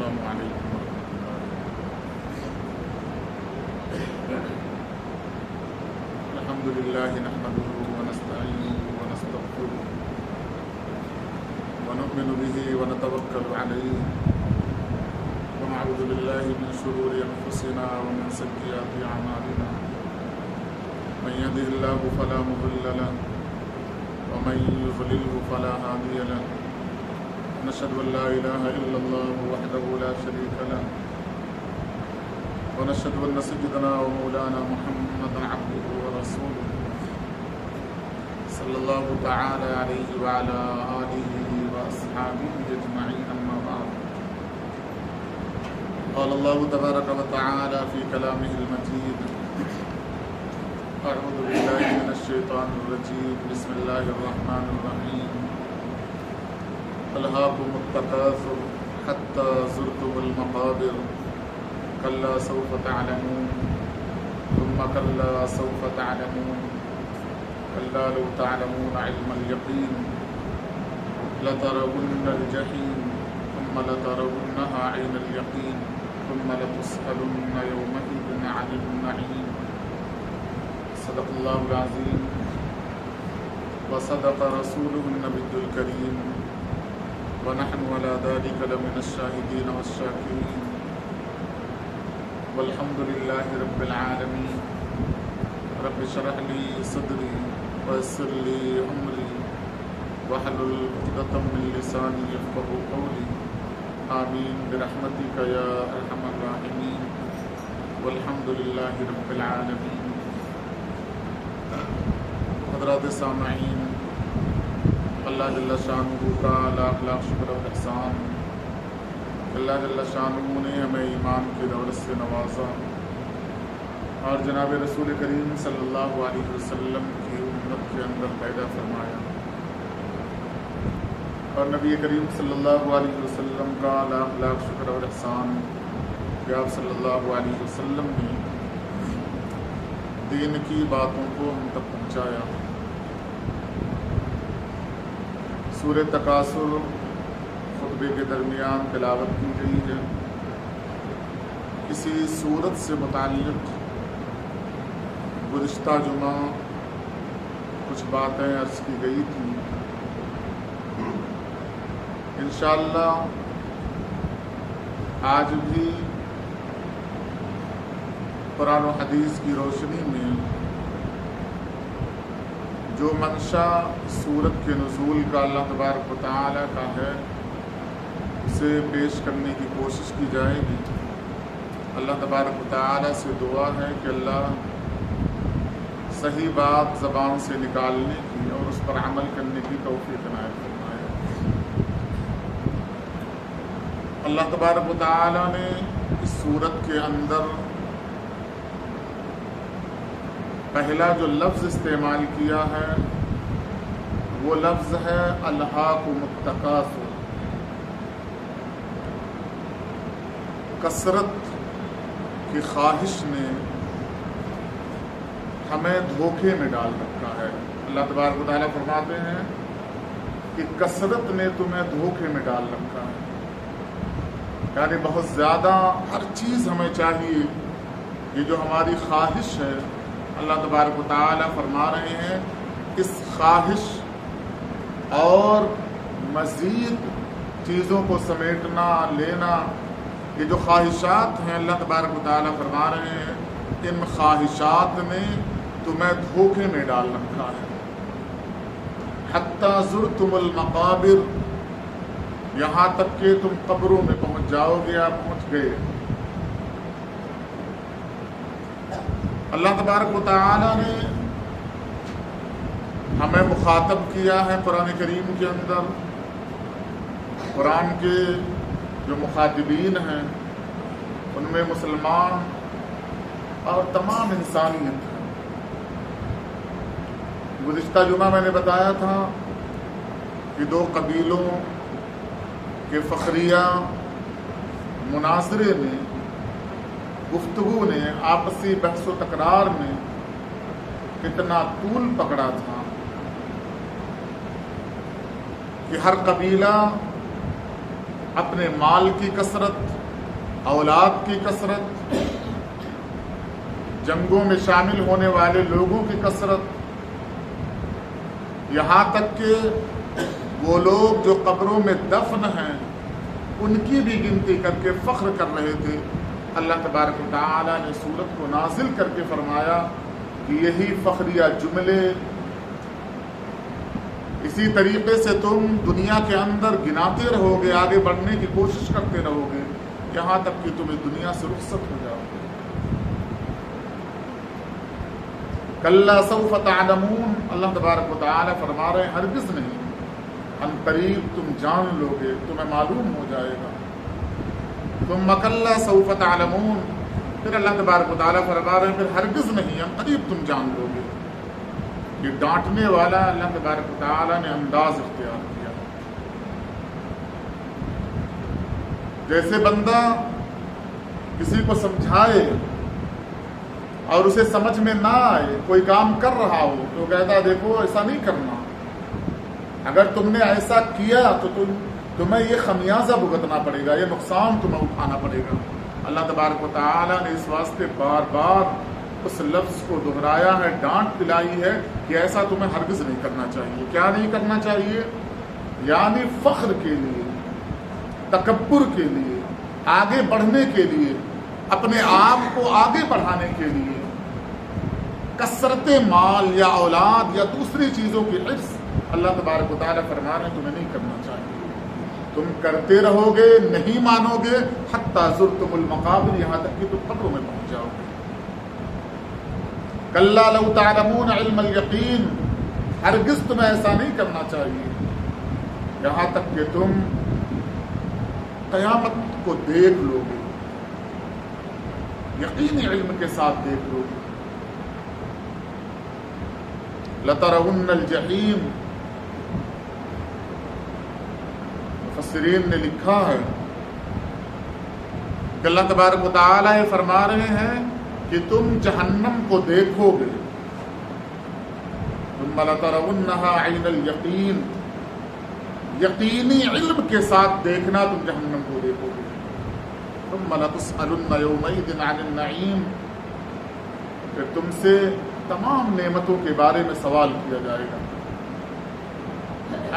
السلام علیکم ورحمۃ اللہ۔ الحمد للہ نحمده ونستعینه ونستغفره ونؤمن به ونتوکل علیہ ونعوذ باللہ من شرور انفسنا ومن سیئات اعمالنا من يهده الله فلا مضل له ومن يضلله فلا هادي له نشهد أن لا إله إلا الله وحده لا شريك له ونشهد أن سيدنا ومولانا محمدا عبده ورسوله صلى الله تعالى عليه وعلى آله وأصحابه أجمعين أما بعد قال الله تبارك وتعالى في كلامه المجيد أعوذ بالله من الشيطان الرجيم بسم الله الرحمن الرحيم ألهاكم التكاثر حتى زرتم المقابر كلا سوف تعلمون ثم كلا سوف تعلمون كلا لو تعلمون علم اليقين لترون الجحيم ثم لترونها عين اليقين ثم لتسألن يومئذ عن النعيم صدق الله العظيم وصدق رسوله النبي الكريم ونحن على ذلك لمن الشاهدين والشاكرين والحمد لله رب العالمين رب اشرح لي صدري ويسر لي أمري واحلل عقدة من لساني يفقهوا قولي آمين برحمتك يا أرحم الراحمين والحمد لله رب العالمين۔ حضرات سامعین، اللہ جل شانہ کا لاکھ لاکھ شکر و احسان۔ اللہ جل شانہ نے ہمیں ایمان کی دولت سے نوازا اور جناب رسول کریم صلی اللہ علیہ وسلم کی امت کے اندر پیدا فرمایا، اور نبی کریم صلی اللہ علیہ وسلم کا لاکھ لاکھ شکر و احسان کہ آپ صلی اللہ علیہ وسلم نے دین کی باتوں کو ہم تک پہنچایا۔ سورہ تکاثر خطبے کے درمیان تلاوت کی گئی ہے۔ اسی سورت سے متعلق گزشتہ جمعہ کچھ باتیں عرض کی گئی تھیں۔ انشاءاللہ آج بھی قرآن و حدیث کی روشنی میں جو منشا سورت کے نزول کا اللہ تبارک و تعالی کا ہے اسے پیش کرنے کی کوشش کی جائے گی۔ اللہ تبارک و تعالی سے دعا ہے کہ اللہ صحیح بات زبان سے نکالنے کی اور اس پر عمل کرنے کی توفیق عنایت فرمائے۔ اللہ تبارک و تعالی نے اس سورت کے اندر پہلا جو لفظ استعمال کیا ہے وہ لفظ ہے الہاکم التکاثر۔ کثرت کی خواہش نے ہمیں دھوکے میں ڈال رکھا ہے۔ اللہ تبارک و تعالیٰ فرماتے ہیں کہ کثرت نے تمہیں دھوکے میں ڈال رکھا ہے، یعنی بہت زیادہ ہر چیز ہمیں چاہیے۔ یہ جو ہماری خواہش ہے، اللہ تبارک و تعالیٰ فرما رہے ہیں اس خواہش اور مزید چیزوں کو سمیٹنا لینا، یہ جو خواہشات ہیں اللہ تبارک و تعالیٰ فرما رہے ہیں ان خواہشات نے تمہیں دھوکے میں ڈال رکھا ہے۔ حتیٰ زرتم المقابر، یہاں تک کہ تم قبروں میں پہنچ جاؤ گے یا پہنچ گئے۔ اللہ تبارک و تعالی نے ہمیں مخاطب کیا ہے قرآن کریم کے اندر۔ قرآن کے جو مخاطبین ہیں ان میں مسلمان اور تمام انسانیت ہے۔ گزشتہ جمعہ میں نے بتایا تھا کہ دو قبیلوں کے فخریہ مناظرے میں، گفتگو نے، آپسی بحث و تکرار میں اتنا طول پکڑا تھا کہ ہر قبیلہ اپنے مال کی کثرت، اولاد کی کثرت، جنگوں میں شامل ہونے والے لوگوں کی کثرت، یہاں تک کہ وہ لوگ جو قبروں میں دفن ہیں ان کی بھی گنتی کر کے فخر کر رہے تھے۔ اللہ تبارک و تعالیٰ نے سورت کو نازل کر کے فرمایا کہ یہی فخریہ جملے اسی طریقے سے تم دنیا کے اندر گناتے رہو گے، آگے بڑھنے کی کوشش کرتے رہو گے، یہاں تک کہ تمہیں دنیا سے رخصت ہو جاؤ گے۔ کلا سوف تعلمون، اللہ تبارک و تعالیٰ فرما رہے ہیں ہرگز نہیں، ان قریب تم جان لو گے، تمہیں معلوم ہو جائے گا۔ ثم کلا سوف تعلمون، پھر اللہ تبارک و تعالیٰ فرما رہے ہیں پھر ہرگز نہیں، ان قریب تم جان لو گے۔ یہ ڈانٹنے والا اللہ تبارک و تعالیٰ نے انداز اختیار کیا، جیسے بندہ کسی کو سمجھائے اور اسے سمجھ میں نہ آئے، کوئی کام کر رہا ہو تو کہتا دیکھو ایسا نہیں کرنا، اگر تم نے ایسا کیا تو تمہیں یہ خمیازہ بھگتنا پڑے گا، یہ نقصان تمہیں اٹھانا پڑے گا۔ اللہ تبارک و تعالیٰ نے اس واسطے بار بار اس لفظ کو دہرایا ہے، ڈانٹ پلائی ہے کہ ایسا تمہیں ہرگز نہیں کرنا چاہیے۔ کیا نہیں کرنا چاہیے؟ یعنی فخر کے لیے، تکبر کے لیے، آگے بڑھنے کے لیے، اپنے آپ کو آگے بڑھانے کے لیے کثرت مال یا اولاد یا دوسری چیزوں کی حرص اللہ تبارک و تعالیٰ فرما رہے ہیں تمہیں نہیں کرنا چاہیے۔ تم کرتے رہو گے، نہیں مانو گے، حتیٰ زرتم المقابر، یہاں تک کہ تم قبروں میں پہنچ جاؤ گے۔ کلا لو تعلمون علم الیقین، ہرگز تمہیں ایسا نہیں کرنا چاہیے، یہاں تک کہ تم قیامت کو دیکھ لو گے، یقینی علم کے ساتھ دیکھ لو گے۔ لترون الجحیم، مفسرین نے لکھا ہے کہ اللہ تبارک و تعالیٰ یہ فرما رہے ہیں کہ تم جہنم کو دیکھو گے، ثم لترونها عین الیقین، یقینی علم کے ساتھ دیکھنا تم جہنم کو دیکھو گے۔ ثم لتسألن یومئذ عن النعیم، پھر تم سے تمام نعمتوں کے بارے میں سوال کیا جائے گا۔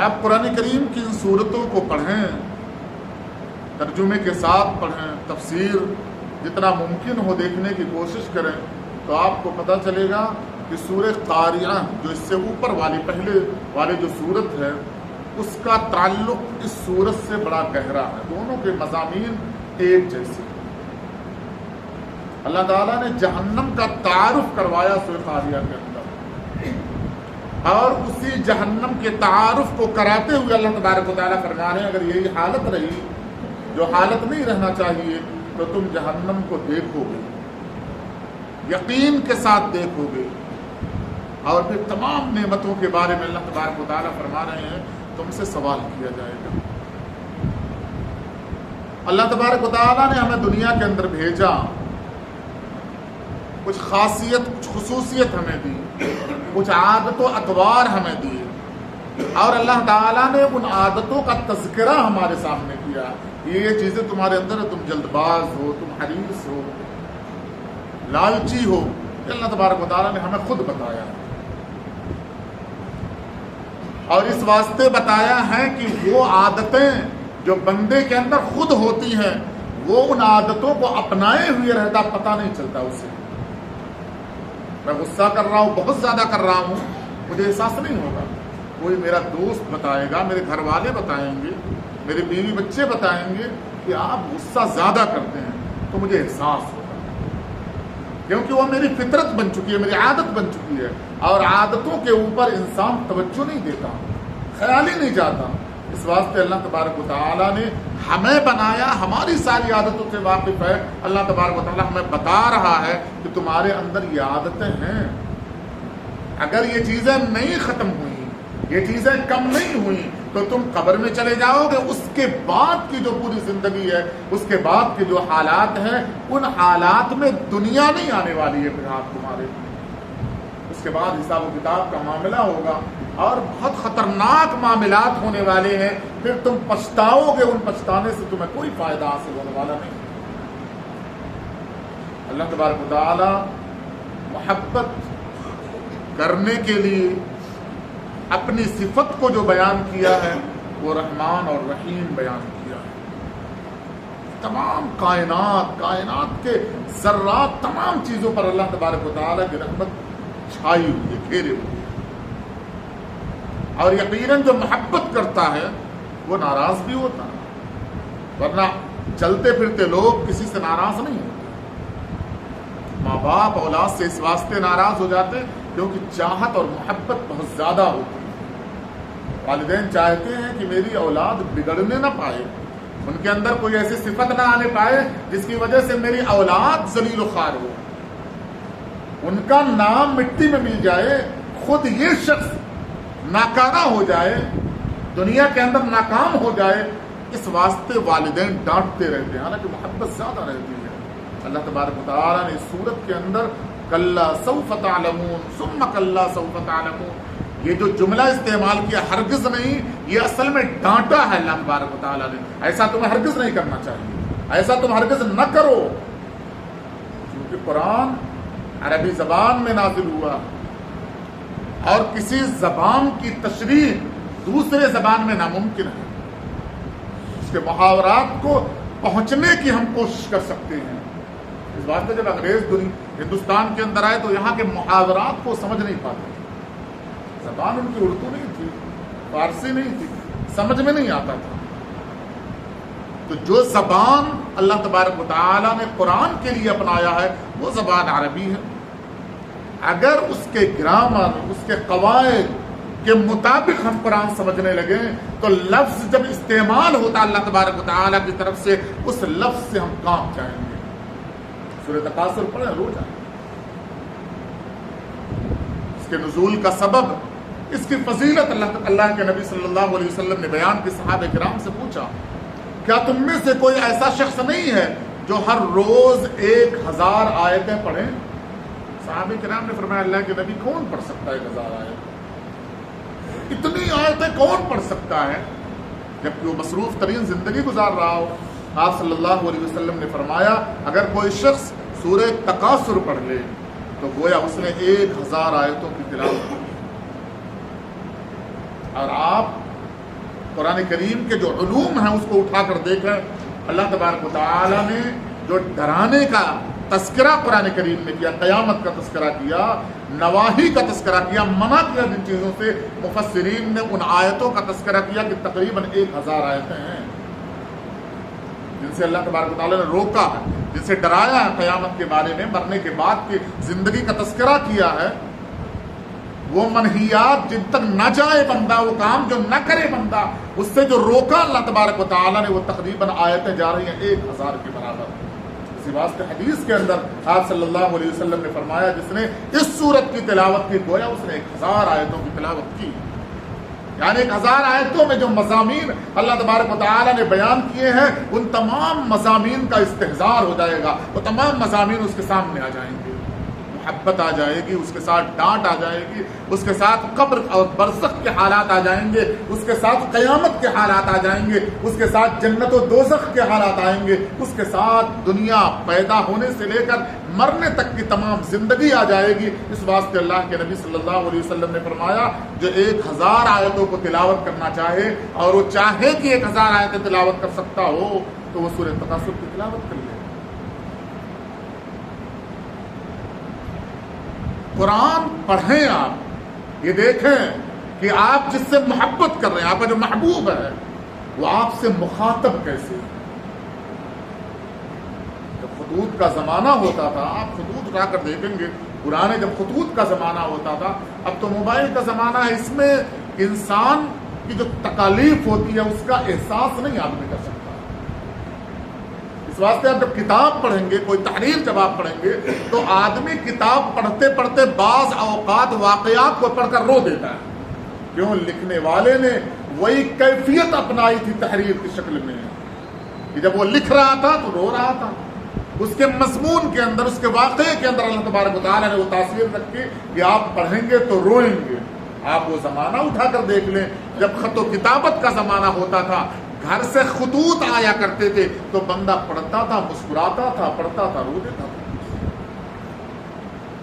آپ قرآن کریم کی ان صورتوں کو پڑھیں، ترجمے کے ساتھ پڑھیں، تفسیر جتنا ممکن ہو دیکھنے کی کوشش کریں، تو آپ کو پتہ چلے گا کہ سورہ قاریہ جو اس سے اوپر والی پہلے والے جو صورت ہے اس کا تعلق اس صورت سے بڑا گہرا ہے، دونوں کے مضامین ایک جیسے۔ اللہ تعالیٰ نے جہنم کا تعارف کروایا سورہ قاریہ کے اندر، اور اسی جہنم کے تعارف کو کراتے ہوئے اللہ تبارک و تعالیٰ فرما رہے ہیں اگر یہی حالت رہی، جو حالت نہیں رہنا چاہیے، تو تم جہنم کو دیکھو گے، یقین کے ساتھ دیکھو گے، اور پھر تمام نعمتوں کے بارے میں اللہ تبارک و تعالیٰ فرما رہے ہیں تم سے سوال کیا جائے گا۔ اللہ تبارک و تعالیٰ نے ہمیں دنیا کے اندر بھیجا، کچھ خاصیت، کچھ خصوصیت ہمیں دی، کچھ عادت و اطوار ہمیں دی، اور اللہ تعالیٰ نے ان عادتوں کا تذکرہ ہمارے سامنے کیا۔ یہ چیزیں تمہارے اندر ہے، تم جلد باز ہو، تم حریص ہو، لالچی ہو، یہ اللہ تبارک و تعالیٰ نے ہمیں خود بتایا، اور اس واسطے بتایا ہے کہ وہ عادتیں جو بندے کے اندر خود ہوتی ہیں وہ ان عادتوں کو اپنائے ہوئے رہتا، پتہ نہیں چلتا اسے۔ میں غصہ کر رہا ہوں، بہت زیادہ کر رہا ہوں، مجھے احساس نہیں ہوگا، کوئی میرا دوست بتائے گا، میرے گھر والے بتائیں گے، میرے بیوی بچے بتائیں گے کہ آپ غصہ زیادہ کرتے ہیں، تو مجھے احساس ہوگا، کیونکہ وہ میری فطرت بن چکی ہے، میری عادت بن چکی ہے، اور عادتوں کے اوپر انسان توجہ نہیں دیتا، خیال ہی نہیں جاتا۔ اس واسطے اللہ تبارک و تعالیٰ نے ہمیں بنایا، ہماری ساری عادتوں سے واقف ہے۔ اللہ تبارک و تعالیٰ ہمیں بتا رہا ہے کہ تمہارے اندر یہ عادتیں ہیں، اگر یہ چیزیں نہیں ختم ہوئیں، یہ چیزیں کم نہیں ہوئیں، تو تم قبر میں چلے جاؤ گے، اس کے بعد کی جو پوری زندگی ہے، اس کے بعد کے جو حالات ہیں، ان حالات میں دنیا نہیں آنے والی ہے پھر آپ تمہارے، اس کے بعد حساب و کتاب کا معاملہ ہوگا، اور بہت خطرناک معاملات ہونے والے ہیں، پھر تم پچھتاؤ گے، ان پچھتانے سے تمہیں کوئی فائدہ حاصل ہونے والا نہیں۔ اللہ تبارک و تعالی محبت کرنے کے لیے اپنی صفت کو جو بیان کیا ہے وہ رحمان اور رحیم بیان کیا ہے۔ تمام کائنات کے ذرات، تمام چیزوں پر اللہ تبارک و تعالی کی رحمت چھائی ہوئی ہے، گھیرے ہوئی ہے۔ اور یقیناً جو محبت کرتا ہے وہ ناراض بھی ہوتا ہے، ورنہ چلتے پھرتے لوگ کسی سے ناراض نہیں ہوتے۔ ماں باپ اولاد سے اس واسطے ناراض ہو جاتے کیونکہ چاہت اور محبت بہت زیادہ ہوتی ہے۔ والدین چاہتے ہیں کہ میری اولاد بگڑنے نہ پائے، ان کے اندر کوئی ایسی صفت نہ آنے پائے جس کی وجہ سے میری اولاد ذلیل و خوار ہو، ان کا نام مٹی میں مل جائے، خود یہ شخص ناکارہ ہو جائے، دنیا کے اندر ناکام ہو جائے، اس واسطے والدین ڈانٹتے رہتے ہیں، حالانکہ محبت زیادہ رہتی ہے۔ اللہ تبارک و تعالیٰ نے اس سورت کے اندر کلا سوف تعلمون ثم کلا سوف تعلمون یہ جو جملہ استعمال کیا ہرگز نہیں، یہ اصل میں ڈانٹا ہے اللہ تبارک و تعالیٰ نے۔ ایسا تمہیں ہرگز نہیں کرنا چاہیے، ایسا تم ہرگز نہ کرو، کیونکہ قرآن عربی زبان میں نازل ہوا اور کسی زبان کی تشریح دوسرے زبان میں ناممکن ہے۔ اس کے محاورات کو پہنچنے کی ہم کوشش کر سکتے ہیں۔ اس واسطے جب انگریز ہندوستان کے اندر آئے تو یہاں کے محاورات کو سمجھ نہیں پاتے، زبان ان کی اردو نہیں تھی، فارسی نہیں تھی، سمجھ میں نہیں آتا تھا۔ تو جو زبان اللہ تبارک و تعالیٰ نے قرآن کے لیے اپنایا ہے وہ زبان عربی ہے۔ اگر اس کے گرامر، اس کے قواعد کے مطابق ہم قرآن سمجھنے لگے تو لفظ جب استعمال ہوتا اللہ تبارک و تعالیٰ کی طرف سے، اس لفظ سے ہم کانپ جائیں گے۔ سورہ تکاثر پڑھیں، رو جائیں۔ اس کے نزول کا سبب، اس کی فضیلت اللہ کے نبی صلی اللہ علیہ وسلم نے بیان کی۔ صحابہ کرام سے پوچھا کیا تم میں سے کوئی ایسا شخص نہیں ہے جو ہر روز 1000 آیتیں پڑھیں؟ صحابہ کرام نے فرمایا اللہ کے نبی کون پڑھ سکتا ہے 1000 آیت؟ اتنی آیتیں کون پڑھ سکتا ہے جبکہ وہ مصروف ترین زندگی گزار رہا ہو؟ آپ صلی اللہ علیہ وسلم نے فرمایا اگر کوئی شخص سورہ تکاثر پڑھ لے تو گویا اس نے 1000 آیتوں کی تلاوت کی۔ اور آپ قرآن کریم کے جو علوم ہیں اس کو اٹھا کر دیکھیں، اللہ تبارک و تعالی نے جو ڈرانے کا تذکرہ قرآن کریم میں کیا، قیامت کا تذکرہ کیا، نواہی کا تذکرہ کیا، منع کیا جن چیزوں سے، مفسرین نے ان آیتوں کا تذکرہ کیا کہ تقریباً 1000 آیتیں ہیں جن سے اللہ تبارک و تعالیٰ نے روکا ہے، جن سے ڈرایا ہے قیامت کے بارے میں، مرنے کے بعد کی زندگی کا تذکرہ کیا ہے۔ وہ منہیات جن تک نہ جائے بندہ، وہ کام جو نہ کرے بندہ، اس سے جو روکا اللہ تبارک و تعالیٰ نے، وہ تقریباً آیتیں جا رہی ہیں 1000 کے برابر۔ اسی واسطے حدیث کے اندر آپ صلی اللہ علیہ وسلم نے فرمایا جس نے اس سورت کی تلاوت کی گویا اس نے 1000 آیتوں کی تلاوت کی۔ یعنی 1000 آیتوں میں جو مضامین اللہ تبارک و تعالیٰ نے بیان کیے ہیں ان تمام مضامین کا استحضار ہو جائے گا، وہ تمام مضامین اس کے سامنے آ جائیں گے۔ محبت آ جائے گی، اس کے ساتھ ڈانٹ آ جائے گی، اس کے ساتھ قبر اور برزخ کے حالات آ جائیں گے، اس کے ساتھ قیامت کے حالات آ جائیں گے، اس کے ساتھ جنت و دوزخ کے حالات آئیں گے، اس کے ساتھ دنیا پیدا ہونے سے لے کر مرنے تک کی تمام زندگی آ جائے گی۔ اس واسطے اللہ کے نبی صلی اللہ علیہ وسلم نے فرمایا جو 1000 آیتوں کو تلاوت کرنا چاہے اور وہ چاہے کہ 1000 آیتیں تلاوت کر سکتا ہو تو وہ سورہ تکاثر کی تلاوت کر لے۔ قرآن پڑھیں، آپ یہ دیکھیں کہ آپ جس سے محبت کر رہے ہیں، آپ کا جو محبوب ہے وہ آپ سے مخاطب کیسے ہے۔ جب خطوط کا زمانہ ہوتا تھا، آپ خطوط اٹھا کر دیکھیں گے، پرانے جب خطوط کا زمانہ ہوتا تھا، اب تو موبائل کا زمانہ ہے، اس میں انسان کی جو تکالیف ہوتی ہے اس کا احساس نہیں آدمی کر سکتا۔ اس واسطے آپ جب کتاب پڑھیں گے، کوئی تحریر جب آپ پڑھیں گے تو آدمی کتاب پڑھتے پڑھتے بعض اوقات واقعات کو پڑھ کر رو دیتا ہے۔ کیوں؟ لکھنے والے نے وہی کیفیت اپنائی تھی تحریر کی شکل میں کہ جب وہ لکھ رہا تھا تو رو رہا تھا، اس کے مضمون کے اندر، اس کے واقعے کے اندر اللہ تبارک و تعالیٰ نے وہ تاثیر رکھی کہ آپ پڑھیں گے تو روئیں گے، آپ وہ زمانہ اٹھا کر دیکھ لیں جب خط و کتابت کا زمانہ ہوتا تھا، گھر سے خطوط آیا کرتے تھے تو بندہ پڑھتا تھا، مسکراتا تھا، پڑھتا تھا، رو دیتا تھا،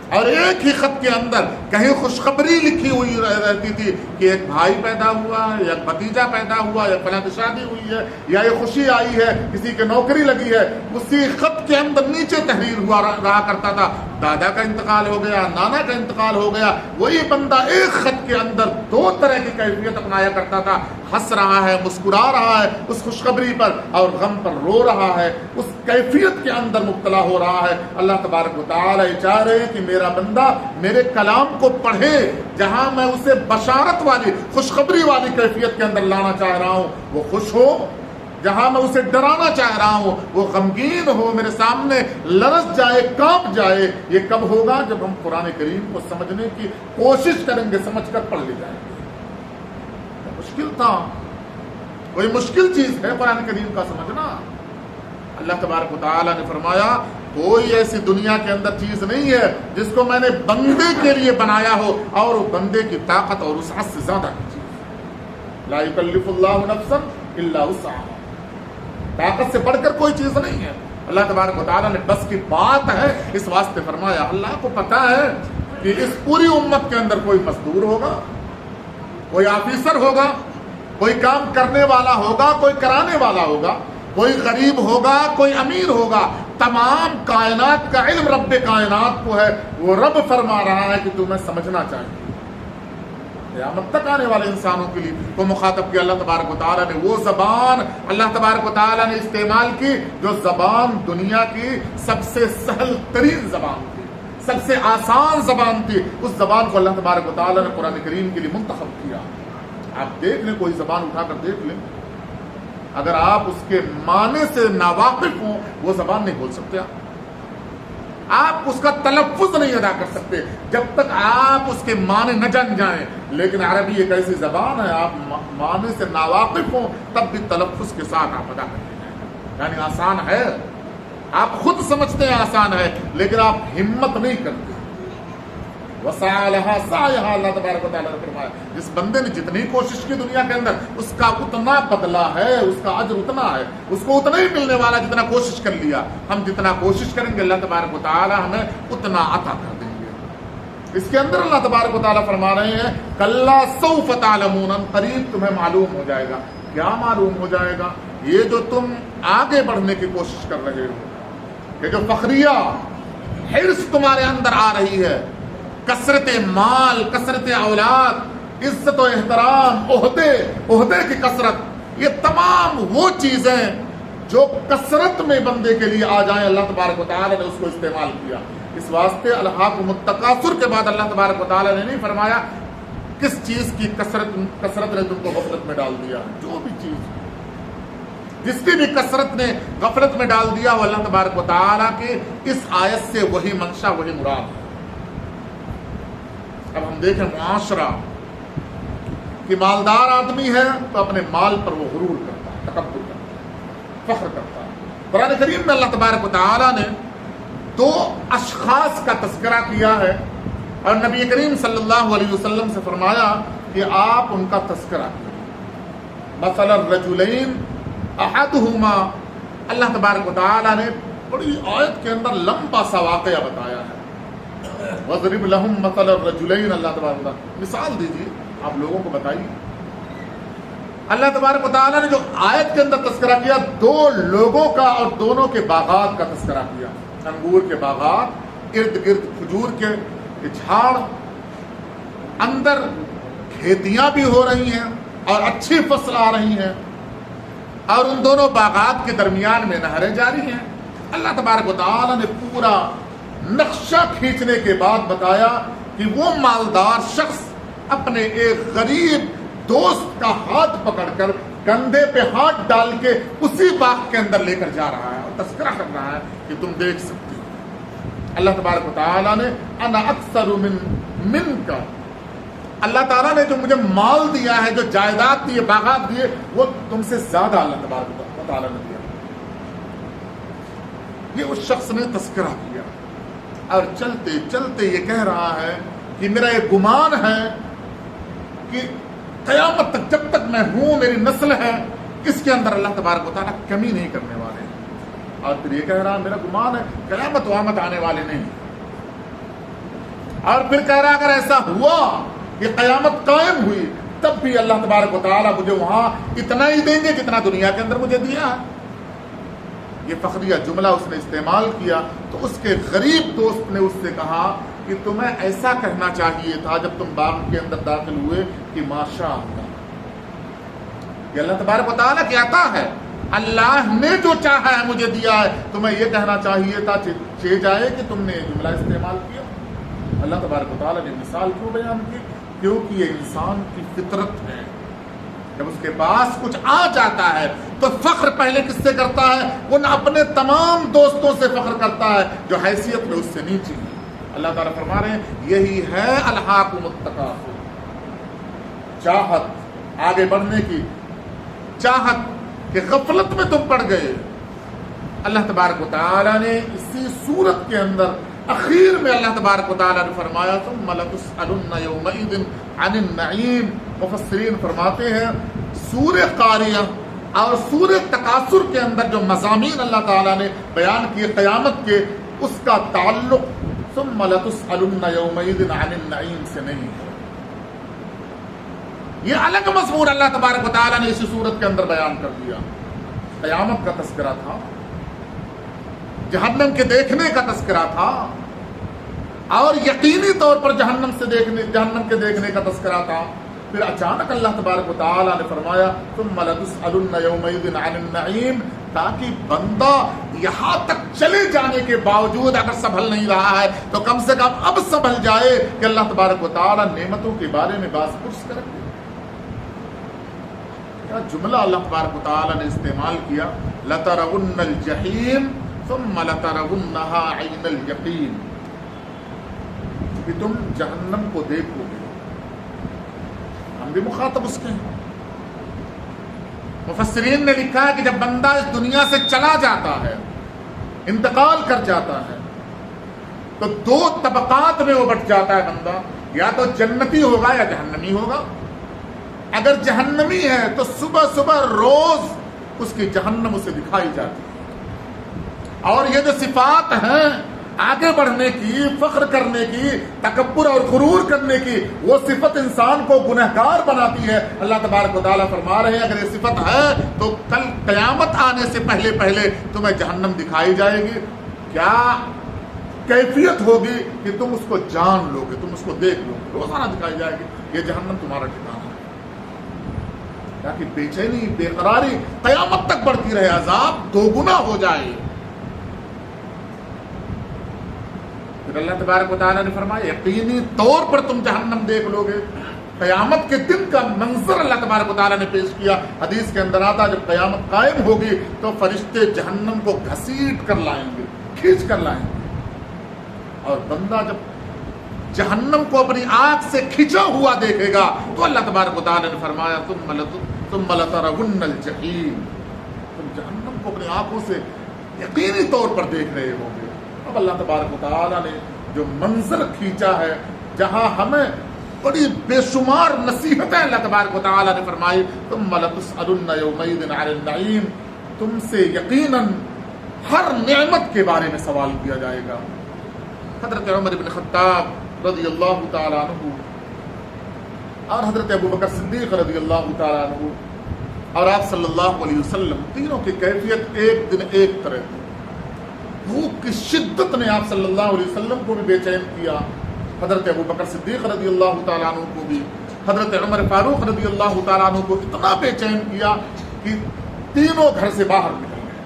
اور ایک ہی خط کے اندر کہیں خوشخبری لکھی ہوئی رہتی تھی کہ ایک بھائی پیدا ہوا ہے، یا ایک بھتیجا پیدا ہوا، یا فلاں کی شادی ہوئی ہے، یا یہ خوشی آئی ہے، کسی کی نوکری لگی ہے، اسی خط کے اندر نیچے تحریر ہوا رہا کرتا تھا، دادا کا انتقال ہو گیا، نانا کا انتقال ہو گیا، وہی بندہ ایک خط کے اندر دو طرح کی کیفیت اپنایا کرتا تھا، ہنس رہا ہے، مسکرا رہا ہے اس خوشخبری پر، اور غم پر رو رہا ہے، اس کیفیت کے اندر مبتلا ہو رہا ہے۔ اللہ تبارک و تعالی چاہ رہے ہیں کہ میرا بندہ میرے کلام کو پڑھے، جہاں میں اسے بشارت والی، خوشخبری والی کیفیت کے اندر لانا چاہ رہا ہوں وہ خوش ہو، جہاں میں اسے ڈرانا چاہ رہا ہوں وہ غمگین ہو، میرے سامنے لرز جائے، کانپ جائے۔ یہ کب ہوگا؟ جب ہم قرآن کریم کو سمجھنے کی کوشش کریں گے، سمجھ کر پڑھ لے جائیں گے۔ مشکل تھا، کوئی مشکل چیز ہے قرآن کریم کا سمجھنا؟ اللہ تبارک و تعالی نے فرمایا کوئی ایسی دنیا کے اندر چیز نہیں ہے جس کو میں نے بندے کے لیے بنایا ہو اور وہ بندے کی طاقت اور وسعت سے زیادہ کی چیز۔ لا یکلف اللہ نفسا الا وسعها، طاقت سے بڑھ کر کوئی چیز نہیں ہے۔ اللہ تبارک و تعالی نے بس کی بات ہے اس واسطے فرمایا۔ اللہ کو پتا ہے کہ اس پوری امت کے اندر کوئی مزدور ہوگا، کوئی آفیسر ہوگا، کوئی کام کرنے والا ہوگا، کوئی کرانے والا ہوگا، کوئی غریب ہوگا، کوئی امیر ہوگا، تمام کائنات کا علم رب کائنات کو ہے۔ وہ رب فرما رہا ہے کہ تمہیں سمجھنا چاہیے۔ قیامت تک آنے والے انسانوں کے لیے کو مخاطب کیا اللہ تبارک و تعالیٰ نے، وہ زبان اللہ تبارک و تعالیٰ نے استعمال کی جو زبان دنیا کی سب سے سہل ترین زبان تھی، سب سے آسان زبان تھی، اس زبان کو اللہ تبارک و تعالیٰ نے قرآن کریم کے لیے منتخب کیا۔ آپ دیکھ لیں، کوئی زبان اٹھا کر دیکھ لیں، اگر آپ اس کے معنی سے ناواقف ہوں وہ زبان نہیں بول سکتے، آپ اس کا تلفظ نہیں ادا کر سکتے جب تک آپ اس کے معنی نہ جان جائیں۔ لیکن عربی ایک ایسی زبان ہے، آپ معنی سے ناواقف ہوں تب بھی تلفظ کے ساتھ آپ ادا کرتے ہیں، یعنی آسان ہے، آپ خود سمجھتے ہیں آسان ہے لیکن آپ ہمت نہیں کرتے۔ وسعى لها سعيها، اللہ تبارک و تعالیٰ نے فرمایا جس بندے نے جتنی کوشش کی دنیا کے اندر اس کا اتنا بدلہ ہے، اس کا اجر اتنا ہے، اس کو اتنا ہی ملنے والا جتنا کوشش کر لیا۔ ہم جتنا کوشش کریں گے اللہ تبارک و تعالیٰ ہمیں اتنا عطا کر دیں گے۔ اس کے اندر اللہ تبارک و تعالیٰ فرما رہے ہیں کلا سوف تعلمون، قریب تمہیں معلوم ہو جائے گا۔ کیا معلوم ہو جائے گا؟ یہ جو تم آگے بڑھنے کی کوشش کر رہے ہو، یہ جو فخریہ حرص تمہارے اندر آ رہی ہے، کثرت مال، کثرت اولاد، عزت و احترام، عہدے کی کثرت، یہ تمام وہ چیزیں جو کثرت میں بندے کے لیے آ جائیں، اللہ تبارک و تعالیٰ نے اس کو استعمال کیا۔ اس واسطے الہاکم التکاثر کے بعد اللہ تبارک و تعالیٰ نے نہیں فرمایا کس چیز کی کثرت نے تم کو غفلت میں ڈال دیا۔ جو بھی چیز جس کی بھی کثرت نے غفلت میں ڈال دیا وہ اللہ تبارک و تعالیٰ کی اس آیت سے وہی منشا، وہی مراد ہے۔ اب ہم دیکھیں معاشرہ کہ مالدار آدمی ہے تو اپنے مال پر وہ غرور کرتا ہے، تکبر کرتا ہے، فخر کرتا ہے۔ قرآن کریم میں اللہ تبارک و تعالیٰ نے دو اشخاص کا تذکرہ کیا ہے اور نبی کریم صلی اللہ علیہ وسلم سے فرمایا کہ آپ ان کا تذکرہ کریں۔ مثل الرجلین احدہما، اللہ تبارک و تعالیٰ نے بڑی آیت کے اندر لمبا سا واقعہ بتایا ہے۔ وَضْرِبْ لَهُمْ مَثَلَ الرَّجُلَيْنِ، اللہ تبارک و تعالیٰ مثال دیجیے، آپ لوگوں کو بتائیے۔ اللہ تبارک و تعالیٰ نے جو آیت کے اندر تذکرہ کیا، دو لوگوں کا اور دونوں کے باغات کا تذکرہ کیا۔ انگور کے باغات، ارد گرد کھجور کے جھاڑ، اندر کھیتیاں بھی ہو رہی ہیں اور اچھی فصل آ رہی ہیں، اور ان دونوں باغات کے درمیان میں نہریں جاری ہیں۔ اللہ تبارک و تعالیٰ نے پورا نقشہ کھینچنے کے بعد بتایا کہ وہ مالدار شخص اپنے ایک غریب دوست کا ہاتھ پکڑ کر کندھے پہ ہاتھ ڈال کے اسی باغ کے اندر لے کر جا رہا ہے اور تذکرہ کر رہا ہے کہ تم دیکھ سکتے ہو۔ اللہ تبارک و تعالیٰ نے انا اکثر من کا، اللہ تعالیٰ نے جو مجھے مال دیا ہے، جو جائیداد دیے، باغات دیے، وہ تم سے زیادہ اللہ تبارک و تعالیٰ نے دیا۔ یہ اس شخص نے تذکرہ کیا اور چلتے چلتے یہ کہہ رہا ہے کہ میرا یہ گمان ہے کہ قیامت تک جب تک میں ہوں، میری نسل ہے، اس کے اندر اللہ تبارک و تعالیٰ کمی نہیں کرنے والے ہیں۔ اور پھر یہ کہہ رہا میرا گمان ہے قیامت وامت آنے والے نہیں، اور پھر کہہ رہا اگر ایسا ہوا کہ قیامت قائم ہوئی تب بھی اللہ تبارک و تعالیٰ مجھے وہاں اتنا ہی دیں گے جتنا دنیا کے اندر مجھے دیا ہے۔ یہ فخریہ جملہ اس نے استعمال کیا تو اس کے غریب دوست نے اس سے کہا کہ تمہیں ایسا کہنا چاہیے تھا جب تم باغ کے اندر داخل ہوئے کہ ماشاء اللہ، یہ اللہ تبارک و تعالیٰ کی عطا ہے، اللہ نے جو چاہا ہے مجھے دیا ہے، تمہیں یہ کہنا چاہیے تھا چہ جائے کہ تم نے یہ جملہ استعمال کیا۔ اللہ تبارک و تعالیٰ نے مثال کیوں بیان کی؟ کیونکہ یہ انسان کی فطرت ہے، جب اس کے پاس کچھ آ جاتا ہے تو فخر پہلے کس سے کرتا ہے؟ وہ اپنے تمام دوستوں سے فخر کرتا ہے جو حیثیت میں اس سے نیچی ہے۔ اللہ تعالیٰ فرما رہے ہیں یہی ہے الہاکم التکاثر، چاہت، آگے بڑھنے کی چاہت کہ غفلت میں تم پڑ گئے۔ اللہ تبارک و تعالیٰ نے اسی سورت کے اندر اخیر میں اللہ تبارک و تعالیٰ نے فرمایا ثم لتسألن یومئذ عن النعیم۔ مفسرین فرماتے ہیں سورہ قاریہ اور سورہ تکاثر کے اندر جو مضامین اللہ تعالیٰ نے بیان کیے قیامت کے، اس کا تعلق ثم لتسألن یومئذ عن النعیم سے نہیں ہے۔ یہ الگ مضمون اللہ تبارک و تعالیٰ نے اسی سورت کے اندر بیان کر دیا۔ قیامت کا تذکرہ تھا، جہنم کے دیکھنے کا تذکرہ تھا، اور یقینی طور پر جہنم کے دیکھنے کا تذکرہ تھا۔ پھر اچانک اللہ تبارک و تعالیٰ نے فرمایا ثم لتسألن یومئذ عن النعیم، تاکہ بندہ یہاں تک چلے جانے کے باوجود اگر سنبھل نہیں رہا ہے تو کم سے کم اب سنبھل جائے کہ اللہ تبارک و تعالیٰ نعمتوں کے بارے میں باز پرس کرے۔ کیا جملہ اللہ تبارک و تعالیٰ نے استعمال کیا، لترون الجحیم ثم لترونها عین الیقین، کہ تم جہنم کو دیکھو گے۔ ہم بھی مخاطب اس کے ہیں۔ مفسرین نے لکھا ہے کہ جب بندہ اس دنیا سے چلا جاتا ہے، انتقال کر جاتا ہے، تو دو طبقات میں وہ بٹ جاتا ہے بندہ، یا تو جنتی ہوگا یا جہنمی ہوگا۔ اگر جہنمی ہے تو صبح صبح روز اس کی جہنم اسے دکھائی جاتی ہے، اور یہ جو صفات ہیں آگے بڑھنے کی، فخر کرنے کی، تکبر اور غرور کرنے کی، وہ صفت انسان کو گنہگار بناتی ہے۔ اللہ تبارک و تعالیٰ فرما رہے ہیں اگر یہ صفت ہے تو کل قیامت آنے سے پہلے پہلے تمہیں جہنم دکھائی جائے گی۔ کیا کیفیت ہوگی کہ تم اس کو جان لو گے، تم اس کو دیکھ لو گے، روزانہ دکھائی جائے گی۔ یہ جہنم تمہارا ٹھکانہ ہے، تاکہ بے چینی، بے قراری قیامت تک بڑھتی رہے، عذاب دو گنا ہو جائے۔ پھر اللہ تبارک و تعالیٰ نے فرمایا یقینی طور پر تم جہنم دیکھ لو گے۔ قیامت کے دن کا منظر اللہ تبارک و تعالیٰ نے پیش کیا۔ حدیث کے اندر آتا جب قیامت قائم ہوگی تو فرشتے جہنم کو گھسیٹ کر لائیں گے، کھینچ کر لائیں گے، اور بندہ جب جہنم کو اپنی آنکھ سے کھینچا ہوا دیکھے گا تو اللہ تبارک و تعالیٰ نے فرمایا ثم لترون الجحیم، تم جہنم کو اپنی آنکھوں سے یقینی طور پر دیکھ رہے ہوں گے۔ اب اللہ تبارک و تعالیٰ نے جو منظر کھینچا ہے، جہاں ہمیں بڑی بے شمار نصیحتیں اللہ تبارک و تعالیٰ نے فرمائی ثم لتسألن یومئذ عن النعیم، تم سے یقیناً ہر نعمت کے بارے میں سوال کیا جائے گا۔ حضرت عمر بن خطاب رضی اللہ تعالیٰ عنہ اور حضرت ابو بکر صدیق رضی اللہ تعالیٰ عنہ اور آپ صلی اللہ علیہ وسلم، تینوں کی کیفیت ایک دن ایک طرح تھی۔ بھوک کی شدت نے آپ صلی اللہ علیہ وسلم کو بھی بے چین کیا، حضرت ابو بکر صدیق رضی اللہ تعالیٰ عنہ کو بھی، حضرت عمر فاروق رضی اللہ تعالیٰ عنہ کو اتنا بے چین کیا کہ تینوں گھر سے باہر نکل گئے،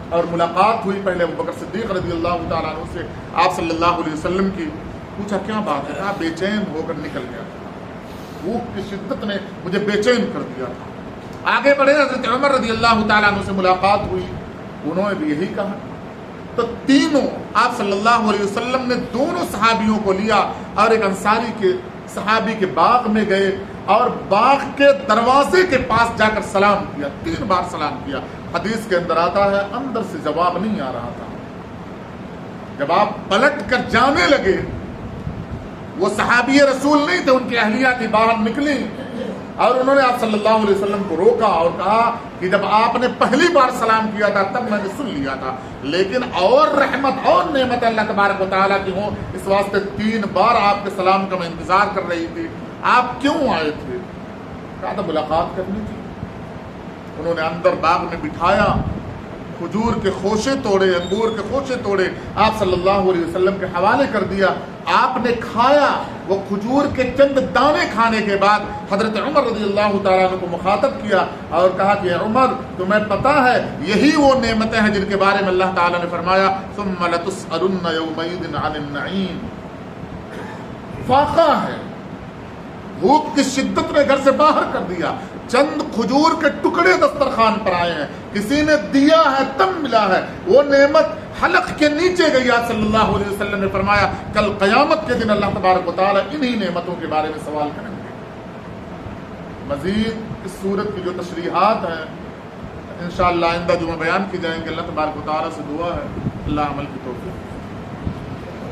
اور ملاقات ہوئی پہلے ابو بکر صدیق رضی اللہ تعالیٰ عنہ سے آپ صلی اللہ علیہ وسلم کی۔ پوچھا کیا بات ہے؟ آپ بے چین ہو کر نکل گیا تھا، بھوک کی شدت نے مجھے بے چین کر دیا تھا۔ آگے بڑھے، حضرت عمر رضی اللہ تعالیٰ عنہ سے ملاقات ہوئی، انہوں نے بھی یہی کہا۔ تو تینوں آپ صلی اللہ علیہ وسلم نے دونوں صحابیوں کو لیا اور ایک انصاری کے صحابی کے باغ میں گئے اور باغ کے دروازے کے پاس جا کر سلام کیا، 3 بار سلام کیا۔ حدیث کے اندر آتا ہے اندر سے جواب نہیں آ رہا تھا۔ جب آپ پلٹ کر جانے لگے وہ صحابی رسول نہیں تھے، ان کی اہلیہ تھی، باہر نکلی اور انہوں نے آپ صلی اللہ علیہ وسلم کو روکا اور کہا کہ جب آپ نے پہلی بار سلام کیا تھا تب میں نے سن لیا تھا، لیکن اور رحمت اور نعمت اللہ تبارک و تعالیٰ کی ہوں، اس واسطے 3 بار آپ کے سلام کا میں انتظار کر رہی تھی، آپ کیوں آئے تھے؟ کہا تھا ملاقات کرنی تھی۔ انہوں نے اندر باغ میں بٹھایا، کھجور کے خوشے توڑے، انگور کے خوشے توڑے، آپ صلی اللہ علیہ وسلم کے حوالے کر دیا، آپ نے کھایا۔ وہ کھجور کے چند دانے کھانے کے بعد حضرت عمر رضی اللہ تعالیٰ عنہ کو مخاطب کیا اور کہا کہ عمر تمہیں پتہ ہے یہی وہ نعمتیں ہیں جن کے بارے میں اللہ تعالیٰ نے فرمایا ثم لتسألن یومئذ عن النعیم۔ فاقہ ہے، بھوک کی شدت نے گھر سے باہر کر دیا، چند کھجور کے ٹکڑے دسترخوان پر آئے ہیں، کسی نے دیا ہے تب ملا ہے، وہ نعمت حلق کے نیچے گئی۔ آپ صلی اللہ علیہ وسلم نے فرمایا کل قیامت کے دن اللہ تبارک و تعالیٰ انہی نعمتوں کے بارے میں سوال کریں گے۔ مزید اس سورت کی جو تشریحات ہیں انشاءاللہ آئندہ جمعہ بیان کی جائیں گے۔ اللہ تبارک و تعالیٰ سے دعا ہے اللہ عمل کی توفیق۔